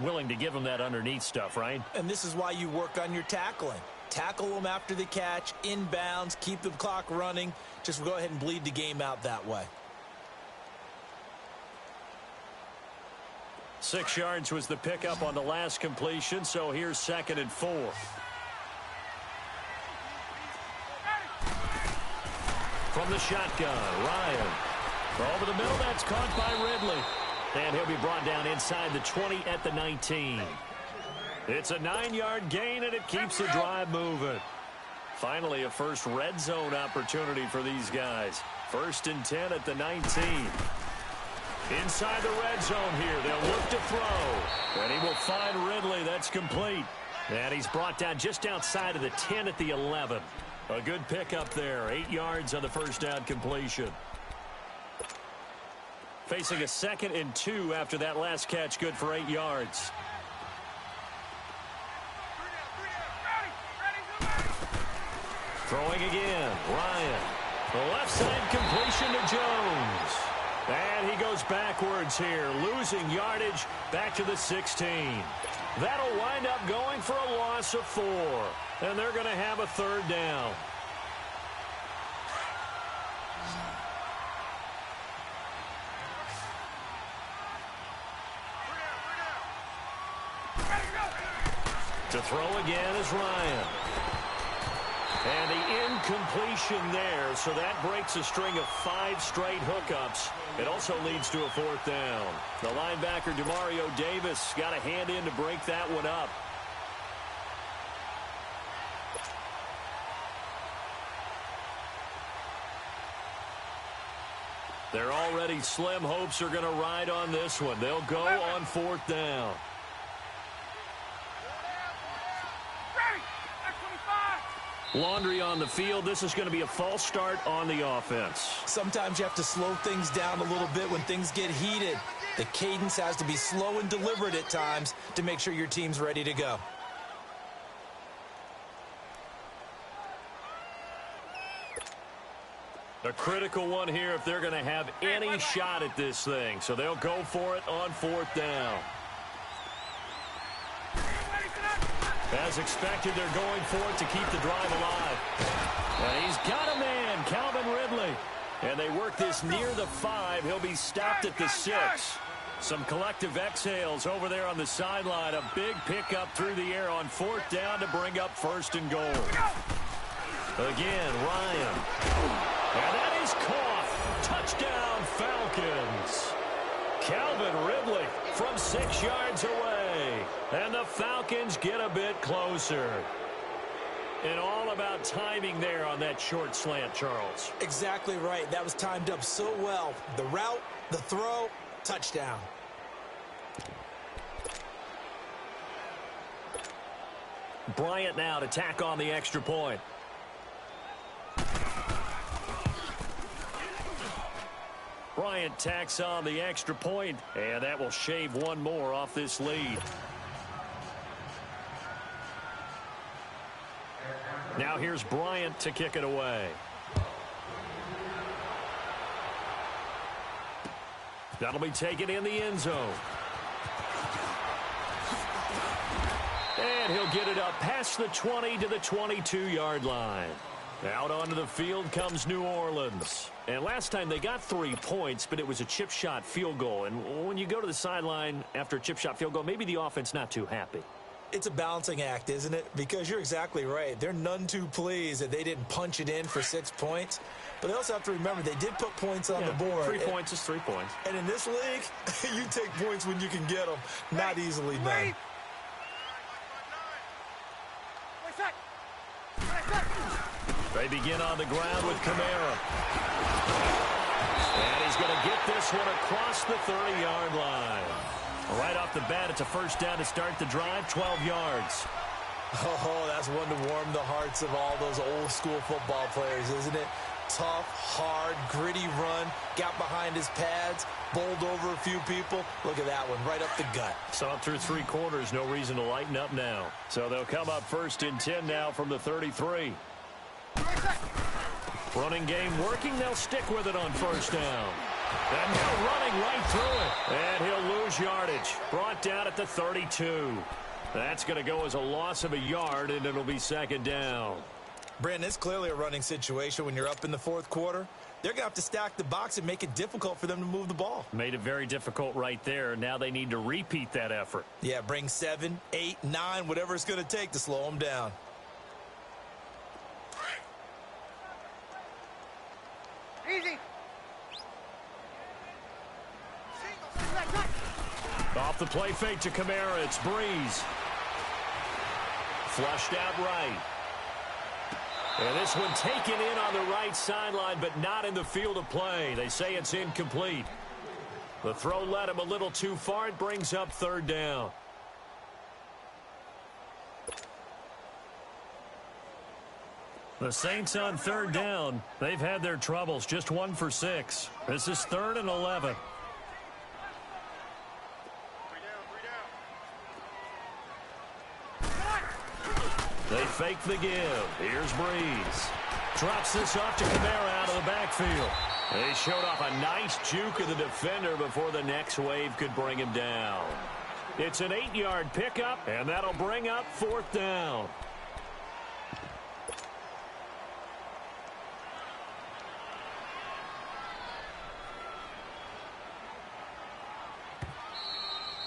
Willing to give them that underneath stuff, right? And this is why you work on your tackling. Tackle them after the catch, inbounds, keep the clock running. Just go ahead and bleed the game out that way. 6 yards was the pickup on the last completion, so here's 2nd and 4. From the shotgun, Ryan. Over the middle, that's caught by Ridley. And he'll be brought down inside the 20 at the 19. It's a 9-yard gain, and it keeps the drive moving. Finally, a first red zone opportunity for these guys. 1st and 10 at the 19. Inside the red zone here. They'll look to throw. And he will find Ridley. That's complete. And he's brought down just outside of the 10 at the 11. A good pickup there. 8 yards on the first down completion. Facing a 2nd and 2 after that last catch. Good for 8 yards. Throwing again. Ryan. The left side completion to Jones. And he goes backwards here, losing yardage back to the 16. That'll wind up going for a loss of 4. And they're going to have a 3rd down. To throw again is Ryan. And the incompletion there, so that breaks a string of 5 straight hookups. It also leads to a 4th down. The linebacker, Demario Davis, got a hand in to break that one up. Their already slim hopes are going to ride on this one. They'll go on 4th down. Laundry on the field. This is going to be a false start on the offense. Sometimes you have to slow things down a little bit when things get heated. The cadence has to be slow and deliberate at times to make sure your team's ready to go. A critical one here if they're going to have any shot at this thing. So they'll go for it on 4th down. As expected, they're going for it to keep the drive alive. And he's got a man, Calvin Ridley. And they work this near the 5. He'll be stopped at the 6. Some collective exhales over there on the sideline. A big pickup through the air on 4th down to bring up 1st and goal. Again, Ryan. And that is caught. Touchdown, Falcons. Calvin Ridley from 6 yards away. And the Falcons get a bit closer. And all about timing there on that short slant, Charles. Exactly right. That was timed up so well. The route, the throw, touchdown. Bryant now to tack on the extra point. Bryant tacks on the extra point, and that will shave one more off this lead. Now here's Bryant to kick it away. That'll be taken in the end zone. And he'll get it up past the 20 to the 22-yard line. Out onto the field comes New Orleans. And last time they got 3 points, but it was a chip shot field goal. And when you go to the sideline after a chip shot field goal, maybe the offense not too happy. It's a balancing act, isn't it? Because you're exactly right. They're none too pleased that they didn't punch it in for 6 points. But they also have to remember they did put points on the board. 3 points is 3 points. And in this league, you take points when you can get them. Not easily done. They begin on the ground with Kamara. And he's going to get this one across the 30-yard line. Right off the bat, it's a 1st down to start the drive, 12 yards. Oh, that's one to warm the hearts of all those old-school football players, isn't it? Tough, hard, gritty run, got behind his pads, bowled over a few people. Look at that one, right up the gut. Saw it through 3 quarters, no reason to lighten up now. So they'll come up 1st and 10 now from the 33. Running game working, they'll stick with it on 1st down. And now running right through it. And he'll lose yardage. Brought down at the 32. That's going to go as a loss of a yard, and it'll be 2nd down. Brandon, it's clearly a running situation when you're up in the 4th quarter. They're going to have to stack the box and make it difficult for them to move the ball. Made it very difficult right there. Now they need to repeat that effort. Yeah, bring 7, 8, 9, whatever it's going to take to slow them down. Easy. Off the play fake to Kamara, it's Breeze. Flushed out right. And this one taken in on the right sideline, but not in the field of play. They say it's incomplete. The throw led him a little too far. It brings up 3rd down. The Saints on 3rd down. They've had their troubles, just 1 for 6. This is 3rd and 11. They fake the give. Here's Breeze. Drops this off to Kamara out of the backfield. They showed off a nice juke of the defender before the next wave could bring him down. It's an 8-yard pickup, and that'll bring up 4th down.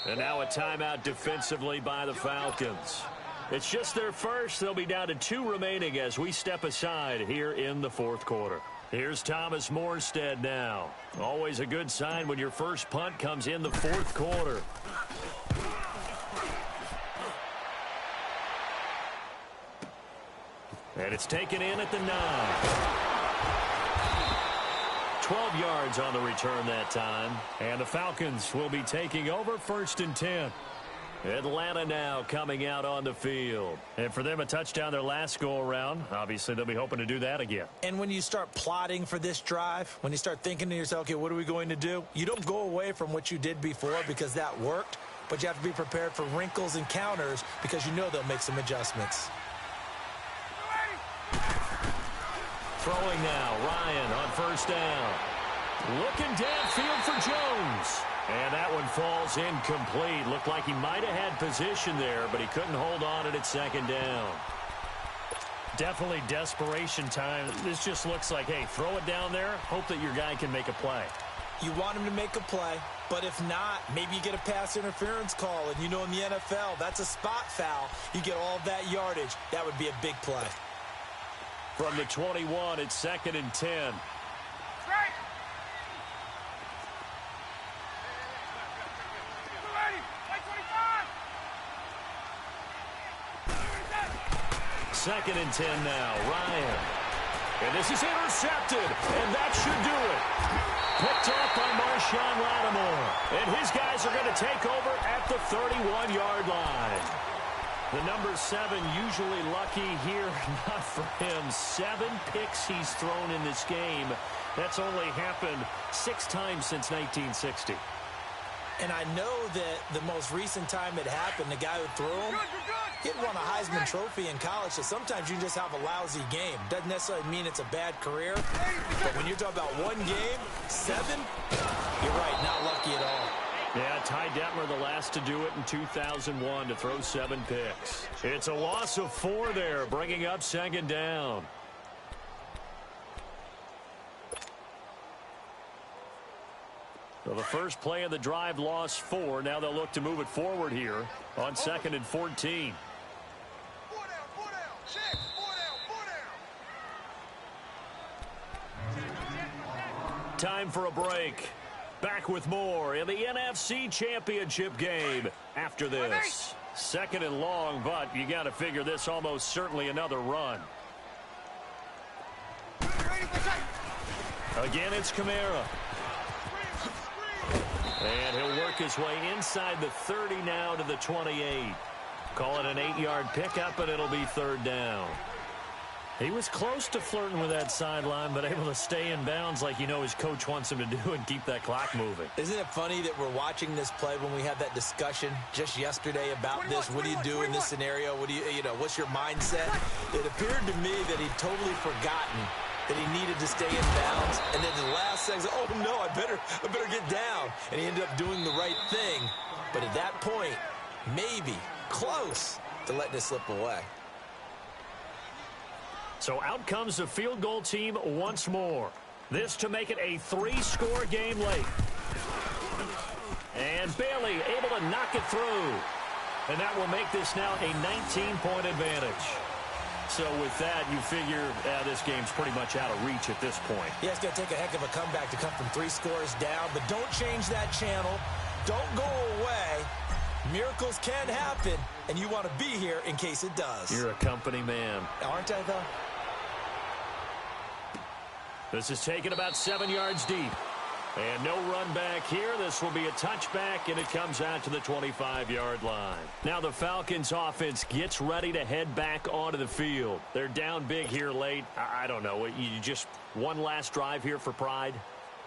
And now a timeout defensively by the Falcons. It's just their first. They'll be down to 2 remaining as we step aside here in the 4th quarter. Here's Thomas Morstead now. Always a good sign when your first punt comes in the 4th quarter. And it's taken in at the 9. 12 yards on the return that time. And the Falcons will be taking over 1st and 10. Atlanta now coming out on the field. And for them, a touchdown their last go-around. Obviously, they'll be hoping to do that again. And when you start plotting for this drive, when you start thinking to yourself, okay, what are we going to do? You don't go away from what you did before because that worked, but you have to be prepared for wrinkles and counters because you know they'll make some adjustments. Throwing now, Ryan on 1st down. Looking downfield for Jones. And that one falls incomplete. Looked like he might have had position there, but he couldn't hold on it at 2nd down. Definitely desperation time. This just looks like, hey, throw it down there, hope that your guy can make a play. You want him to make a play, But if not, maybe you get a pass interference call. And you know in the NFL, that's a spot foul. You get all of that yardage. That would be a big play. From the 21, it's 2nd and 10. Right. Second and 10 now. Ryan. And this is intercepted. And that should do it. Picked off by Marshawn Lattimore. And his guys are going to take over at the 31-yard line. The number 7 usually lucky here. Not for him. 7 picks he's thrown in this game. That's only happened 6 times since 1960. And I know that the most recent time it happened, the guy who threw him, he had won a Heisman Trophy in college, so sometimes you just have a lousy game. Doesn't necessarily mean it's a bad career, but when you're talking about one game, 7, you're right, not lucky at all. Yeah, Ty Detmer, the last to do it in 2001, to throw 7 picks. It's a loss of 4 there, bringing up 2nd down. So the first play of the drive lost 4. Now they'll look to move it forward here on 2nd and 14. Time for a break. Back with more in the NFC Championship game after this. 2nd and long, but you got to figure this almost certainly another run. Again, it's Kamara. And he'll work his way inside the 30 now to the 28. Call it an 8-yard pickup, and it'll be 3rd down. He was close to flirting with that sideline, but able to stay in bounds like you know his coach wants him to do and keep that clock moving. Isn't it funny that we're watching this play when we had that discussion just yesterday about this? What do you do in this scenario? What do you know, what's your mindset? It appeared to me that he'd totally forgotten that he needed to stay in bounds, and then the last second, oh no, I better get down. And he ended up doing the right thing. But at that point, maybe close to letting it slip away. So out comes the field goal team once more. This to make it a 3-score game late. And Bailey able to knock it through. And that will make this now a 19-point advantage. So with that, you figure this game's pretty much out of reach at this point. Yeah, it's going to take a heck of a comeback to come from 3 scores down. But don't change that channel. Don't go away. Miracles can happen, and you want to be here in case it does. You're a company man. Aren't I, though? This is taken about 7 yards deep. And no run back here. This will be a touchback, and it comes out to the 25-yard line. Now the Falcons offense gets ready to head back onto the field. They're down big here late. I don't know. You just one last drive here for pride?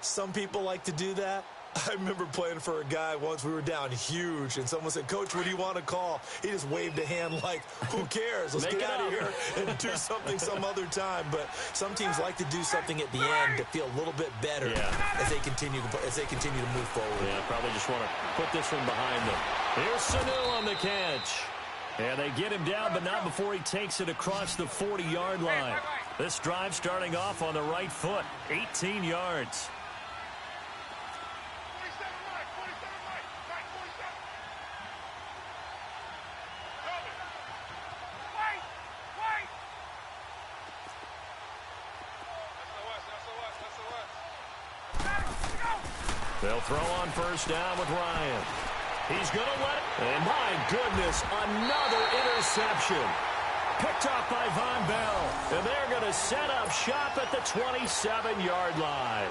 Some people like to do that. I remember playing for a guy once. We were down huge, and someone said, "Coach, what do you want to call?" He just waved a hand like, who cares? Let's get out of here and do something some other time. But some teams like to do something at the end to feel a little bit better as they continue to move forward. Yeah, probably just want to put this one behind them. Here's Sanu on the catch. And they get him down, but not before he takes it across the 40-yard line. This drive starting off on the right foot, 18 yards. They'll throw on first down with Ryan. He's going to let it. And my goodness, another interception. Picked off by Von Bell. And they're going to set up shop at the 27-yard line.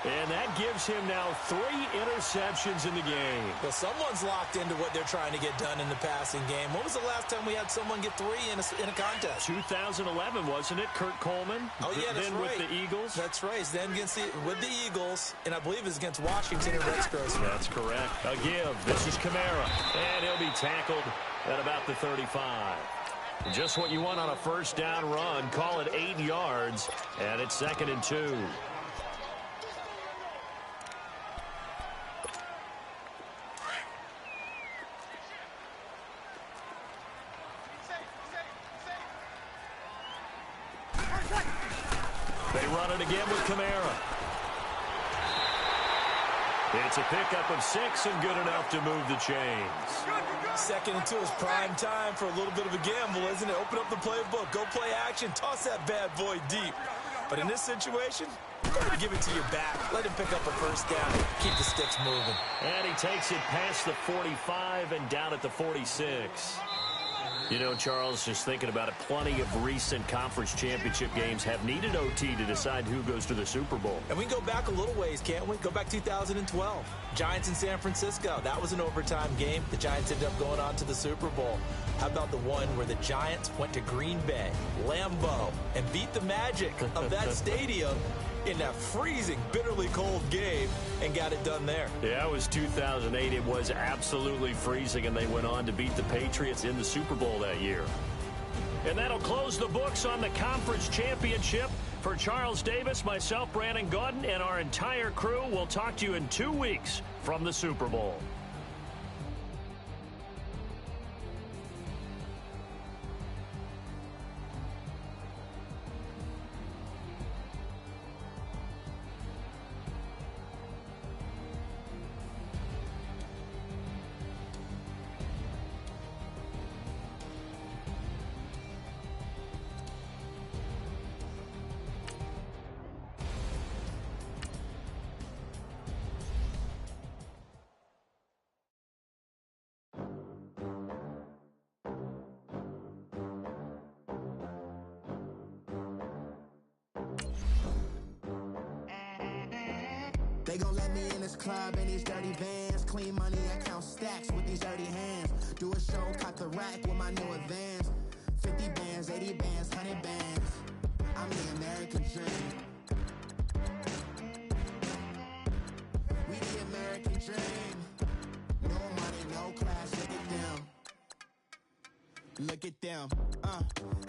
And that gives him now 3 interceptions in the game. Well, someone's locked into what they're trying to get done in the passing game. When was the last time we had someone get 3 in a contest? 2011, wasn't it? Kurt Coleman. Oh, yeah, that's then right. With the Eagles. That's right. Then with the Eagles, and I believe it's against Washington and Rex Grossman. That's correct. A give. This is Kamara. And he'll be tackled at about the 35. Just what you want on a first down run. Call it 8 yards. And it's 2nd and 2. They run it again with Kamara. It's a pickup of 6 and good enough to move the chains. Second and 2 is prime time for a little bit of a gamble, isn't it? Open up the playbook, go play action, toss that bad boy deep. But in this situation, go ahead and give it to your back. Let him pick up a first down. Keep the sticks moving. And he takes it past the 45 and down at the 46. You know, Charles, just thinking about it, plenty of recent conference championship games have needed OT to decide who goes to the Super Bowl. And we can go back a little ways, can't we? Go back 2012. Giants in San Francisco. That was an overtime game. The Giants ended up going on to the Super Bowl. How about the one where the Giants went to Green Bay, Lambeau, and beat the magic of that stadium in that freezing, bitterly cold game and got it done there? Yeah, it was 2008. It was absolutely freezing, and they went on to beat the Patriots in the Super Bowl that year. And that'll close the books on the conference championship. For Charles Davis, myself, Brandon Gaudin, and our entire crew, we'll talk to you in 2 weeks from the Super Bowl. They gon' let me in this club in these dirty vans. Clean money, I count stacks with these dirty hands. Do a show, caught the rack with my new advance. 50 bands, 80 bands, 100 bands. I'm the American dream. We the American dream. No money, no class, look at them. Look at them,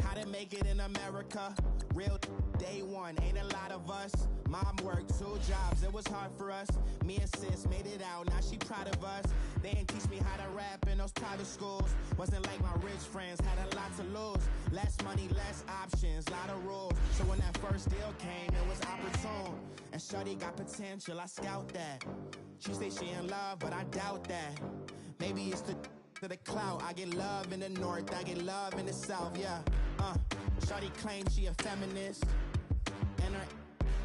how to make it in America. Real day one, ain't a lot of us. Mom worked 2 jobs, it was hard for us. Me and sis made it out, now she proud of us. They ain't teach me how to rap in those private schools. Wasn't like my rich friends, had a lot to lose. Less money, less options, lot of rules. So when that first deal came, it was opportune. And shorty got potential, I scout that. She say she in love, but I doubt that. Maybe it's to the clout. I get love in the north, I get love in the south, yeah. Shorty claims she a feminist, and her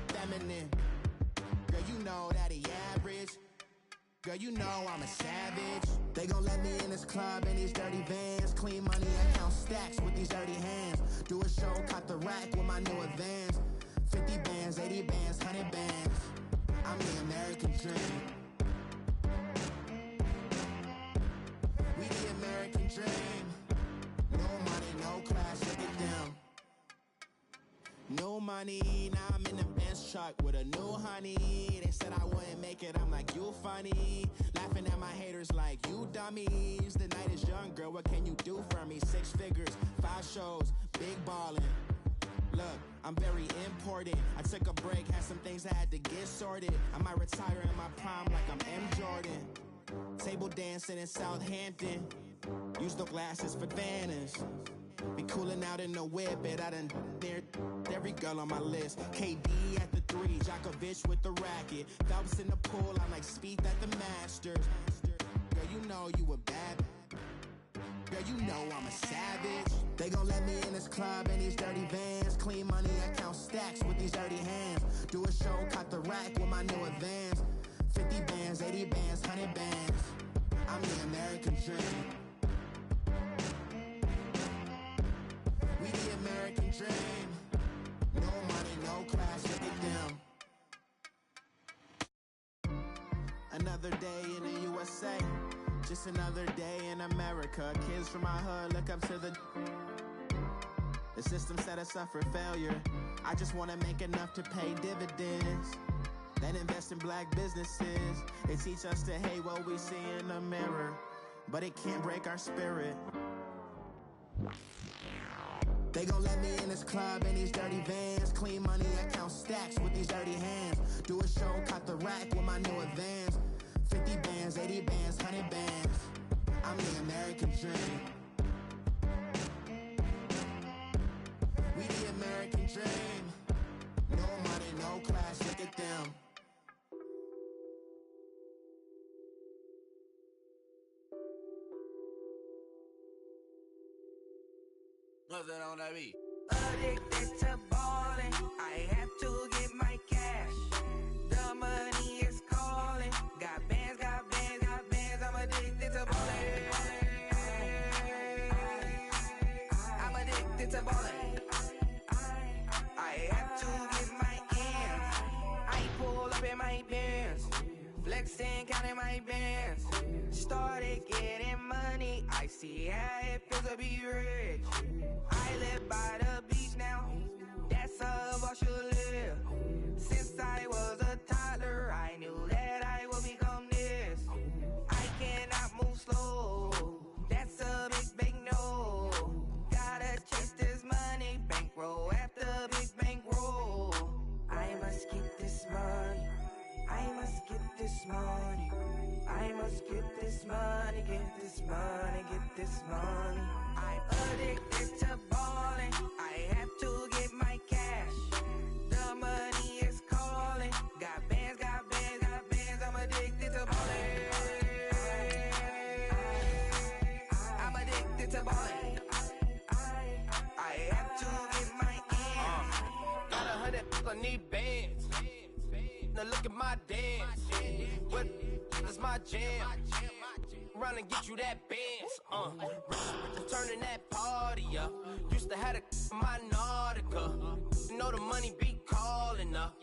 feminine. Girl, you know that he average. Girl, you know I'm a savage. They gon' let me in this club in these dirty vans. Clean money, I count stacks with these dirty hands. Do a show, caught the rack with my new advance. 50 bands, 80 bands, 100 bands. I'm the American dream. We the American dream. No money, no class, look at them. No money, now I'm in the Benz truck with a new honey. They said I wouldn't make it, I'm like, you funny. Laughing at my haters like, you dummies. The night is young, girl, what can you do for me? 6 figures, 5 shows, big ballin'. Look, I'm very important. I took a break, had some things I had to get sorted. I might retire in my prime like I'm M. Jordan. Table dancing in Southampton. Use the glasses for Vannas. Be cooling out in the whip, but I done there every girl on my list. KD at the 3, Djokovic with the racket. Phelps in the pool, I'm like Speed at the Masters. Girl, you know you a bad. Girl, you know I'm a savage. They gon' let me in this club in these dirty vans. Clean money, I count stacks with these dirty hands. Do a show, caught the rack with my new advance. 50 bands, 80 bands, 100 bands. I'm the American dream. We the American dream. No money, no class, look at them. Another day in the USA. Just another day in America. Kids from my hood look up to the system set us up for failure. I just want to make enough to pay dividends. Then invest in black businesses. They teach us to hate what we see in the mirror, but it can't break our spirit. They gon' let me in this club in these dirty vans. Clean money, I count stacks with these dirty hands. Do a show, caught the rack with my new advance. 50 bands, 80 bands, 100 bands. I'm the American dream. We the American dream. No money, no class, look at them. What's that on that beat? Addicted to balling, I have to get my cash. The money is calling. Got bands, got bands, got bands. I'm addicted to balling. I'm addicted to balling. I have to get my ends. I pull up in my bands, flexing, counting my bands. Started getting money. I see how it feels to be rich. I live by the beach now. That's how I should live. Since I was a toddler, I knew that I would become this. I cannot move slow. That's a big no. Gotta chase this money, bankroll after big bankroll. I must get this money. I must get this money. I must get this money, get this money, get this money. I'm addicted to balling. I have to get my cash. The money is calling. Got bands, got bands, got bands. I'm addicted to balling. I'm addicted to balling. I have to get my ends. Got 100, I need bands. Now look at my dance. What is my jam? Run and get you that bands. Turning that party up. Used to have a my Nautica. You know the money be calling up.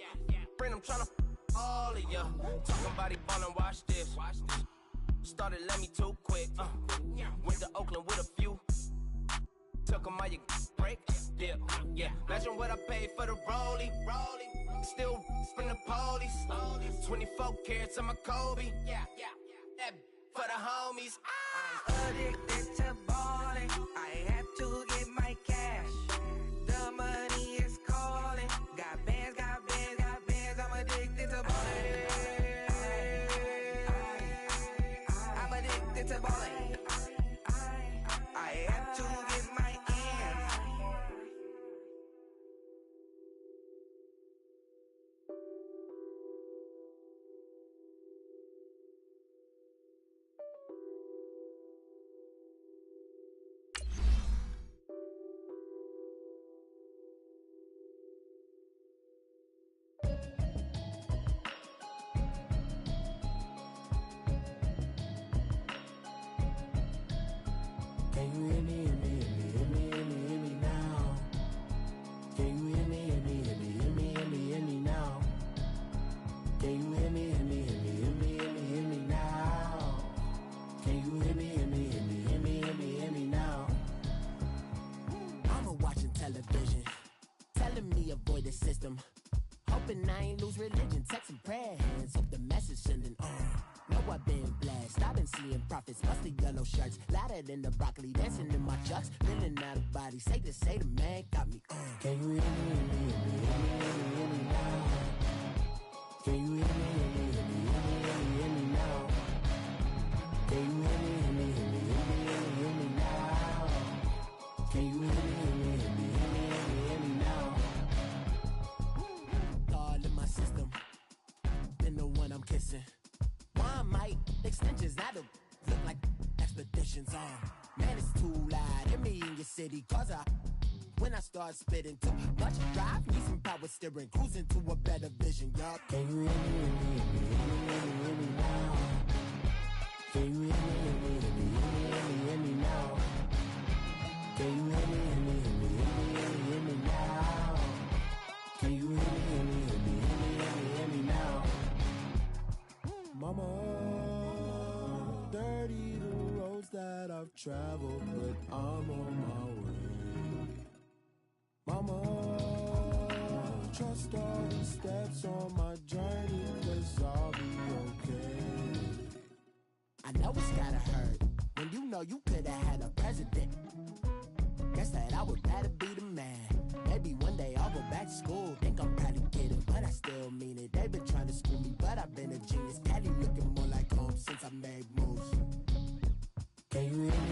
Friend, I'm tryna all of ya. Talking about it ballin', watch this. Started let me too quick. Went to Oakland with a few. Took 'em all your break. Yeah. Imagine what I paid for the rollie. Still from the police. 24 carats on my Kobe. Yeah. That for the homies. I'm addicted to balling. I have to get my cash. The money is calling. Got bands, got bands, got bands. I'm addicted to balling. I'm addicted to balling. I have to get my ends. Can you hear me, hear me, hear me, hear me, hear me, hear me now? Can you hear me, hear me, hear me, hear me, hear me, hear me now? Can you hear me, hear me, hear me, hear me, hear me, hear me now? Can you hear me, hear me, hear me, hear me, hear me, hear me now? Mama watching television, telling me avoid the system. Hoping I ain't lose religion, texting prayer hands, hope the message sending on. Know I've been blessed, I've been seeing prophets, mustard yellow shirts, louder than the broccoli, dancing in my chucks, feeling out of body, safe to say the man got me on. Can you hear me, hear me, hear me, hear me, hear me, hear me now? Can you hear me, hear me, hear me, hear me, hear me, hear me now? Can you hear me, hear me, hear me, hear me, hear me, hear me now? Can you hear me, hear me, hear me, hear me, hear me, hear me now? All in my system, been the one I'm kissing. One mic, extensions, that'll look like expeditions on. Man, it's too loud, hear me in your city, cause when I start spitting too much drive, need some power steering, cruising to a better vision, y'all. Can you hear me, hear me, hear me, hear me, hear me, hear me now? Can you hear me, hear me, hear me, hear me, hear me, hear me now? Can you hear me, hear me, hear me, hear me, hear me, hear me now? Can you hear me, hear me, hear me, hear me, hear me, hear me now? Mama, dirty the roads that I've traveled, but I'm on my way. Mama, trust all the steps on my journey, 'cause I'll be okay. I know it's gotta hurt when you know you could've had a president. Guess that I would rather be the man. Maybe one day I'll go back to school. Think I'm probably kidding, but I still mean it. They've been trying to school me, but I've been a genius. Cali looking more like home since I made moves. Can you hear me,